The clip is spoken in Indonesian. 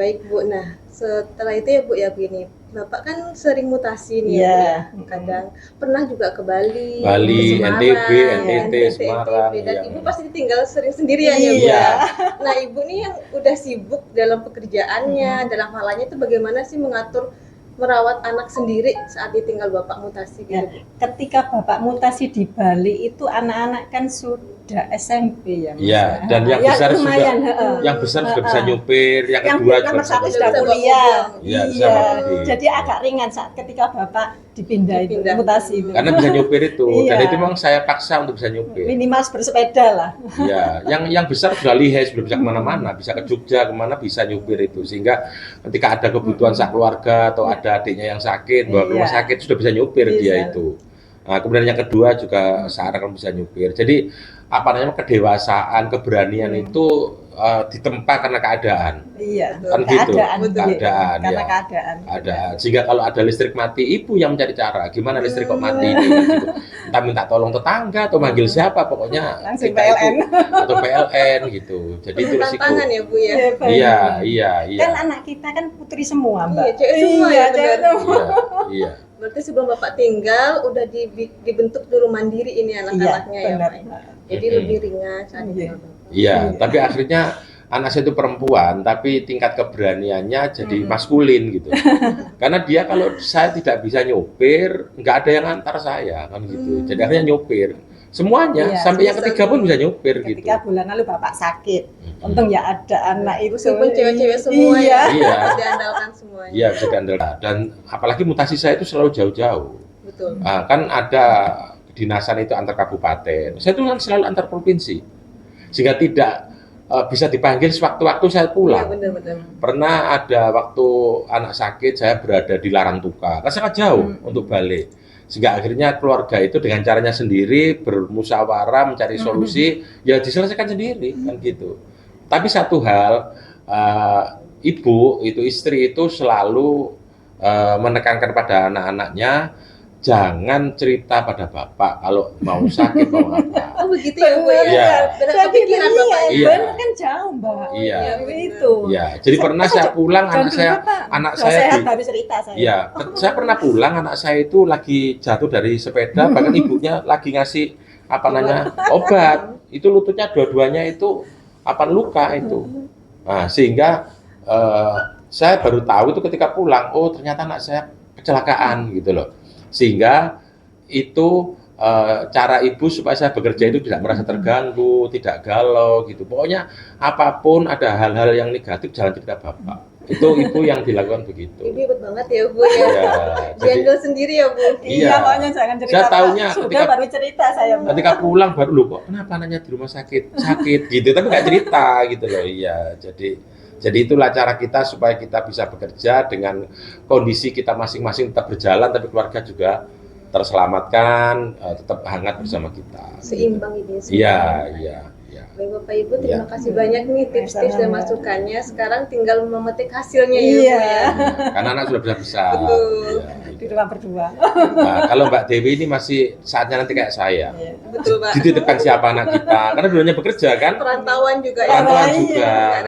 Baik Bu, nah setelah itu ya Bu ya begini, Bapak kan sering mutasi nih ya Bu ya, kadang pernah juga ke Bali, ke Bali, NTB, Semarang, NTT, NTB, Semarang, dan iya. Ibu pasti tinggal sering sendirian ya Bu Iya. ya. Nah Ibu nih yang udah sibuk dalam pekerjaannya, dalam hal lainnya itu bagaimana sih mengatur merawat anak sendiri saat ditinggal Bapak mutasi gitu Bu? Ketika Bapak mutasi di Bali itu anak-anak kan sudah SMP ya Mas. Iya, dan yang Ya, besar lumayan, yang besar sudah bisa nyupir, yang kedua juga nomor bisa satu nyupir. sudah Bisa bawa kuliah. mobil. Iya, bisa bawa mobil. Jadi agak ringan saat ketika Bapak dipindah itu, Dipindah. mutasi itu. Karena bisa nyupir itu, dan Iya. itu memang saya paksa untuk bisa nyupir. Minimal bersepeda lah. Iya, yang besar sudah lihai, sudah bisa kemana-mana, bisa ke Jogja, kemana bisa nyupir itu. Sehingga ketika ada kebutuhan keluarga atau ada adiknya yang sakit, bawa ke rumah Iya. sakit, sudah bisa nyupir dia Bisa. itu. Nah, kemudian yang kedua juga sekarang bisa nyupir. Jadi apa namanya kedewasaan, keberanian itu ditempa karena keadaan. Iya. Kan gitu. Keadaan ya. Karena keadaan. Keadaan. Sehingga kalau ada listrik mati, ibu yang mencari cara. Gimana listrik kok mati ini? Kan gitu. Entah minta tolong tetangga atau manggil siapa, pokoknya Langsung kita PLN. atau PLN gitu. Jadi itu Penuh risiko. tantangan ya Bu ya. Iya. Kan anak kita kan putri semua, Mbak. Iya, cewek semua ya, cewek benar. semua. Iya. Berarti sebelum Bapak tinggal udah dibentuk dulu mandiri ini anak-anaknya ya benar. Pak. Jadi lebih ringan saat ditinggal Bapak. Iya, tapi akhirnya anak saya itu perempuan, tapi tingkat keberaniannya jadi maskulin gitu. Karena dia kalau saya tidak bisa nyopir, nggak ada yang antar saya kan gitu. Jadi akhirnya nyopir. Semuanya, Iya, sampai yang ketiga pun bisa nyopir gitu. Ketika bulan lalu Bapak sakit, untung ya ada anak itu. Meskipun cewek-cewek semua Iya. Iya. harus diandalkan semuanya. Iya, bisa diandalkan. Dan apalagi mutasi saya itu selalu jauh-jauh. Betul. Kan ada kedinasan itu antar kabupaten. Saya itu kan selalu antar provinsi. Sehingga tidak bisa dipanggil sewaktu-waktu saya Iya pulang. benar-benar. Pernah ada waktu anak sakit, saya berada di Larantuka, kan sangat jauh untuk balik. Sehingga akhirnya keluarga itu dengan caranya sendiri bermusyawarah mencari solusi, ya diselesaikan sendiri kan gitu. Tapi satu hal, ibu itu istri itu selalu menekankan pada anak-anaknya, jangan cerita pada bapak kalau mau sakit mau apa. Oh begitu ya Bu ya. Iya. Benar Saya kepikiran pikir Bapak. Iya. Benar kan jauh, Mbak. Iya. Itu. Ya, jadi pernah saya pulang anak saya sehat di- baru cerita saya. Iya, saya pernah pulang anak saya itu lagi jatuh dari sepeda, bahkan ibunya lagi ngasih apa namanya obat. Itu lututnya dua-duanya itu luka itu. Nah, sehingga saya baru tahu itu ketika pulang, oh ternyata anak saya kecelakaan gitu loh. Sehingga itu cara ibu supaya saya bekerja itu tidak merasa terganggu, tidak galau gitu. Pokoknya apapun ada hal-hal yang negatif jangan cerita bapak. Itu ibu yang dilakukan begitu. Ibu hebat banget ya Bu ya. Ya, jadi Handle sendiri ya Bu. Iya. Pokoknya jangan cerita. Saya Pak. taunya Sudah ketika- baru cerita saya, Mbak. ketika pulang baru loh kok kenapa anaknya di rumah sakit gitu, tapi nggak cerita gitu loh. Iya, jadi itulah cara kita supaya kita bisa bekerja dengan kondisi kita masing-masing tetap berjalan, tapi keluarga juga terselamatkan, tetap hangat bersama kita. Seimbang ini semua. Iya. Baik Bapak Ibu, terima Iya. kasih banyak nih tips-tips dan Sama-sama. masukannya. Sekarang tinggal memetik hasilnya ya Bu Iya. ya. Karena anak sudah besar. Betul. Iya. Di rumah berdua. Nah, kalau Mbak Dewi ini masih saatnya nanti kayak saya. Iya. Betul Pak. Dititipkan siapa anak kita, karena dulunya bekerja kan, Perantauan juga ya. perantauan Iya. juga.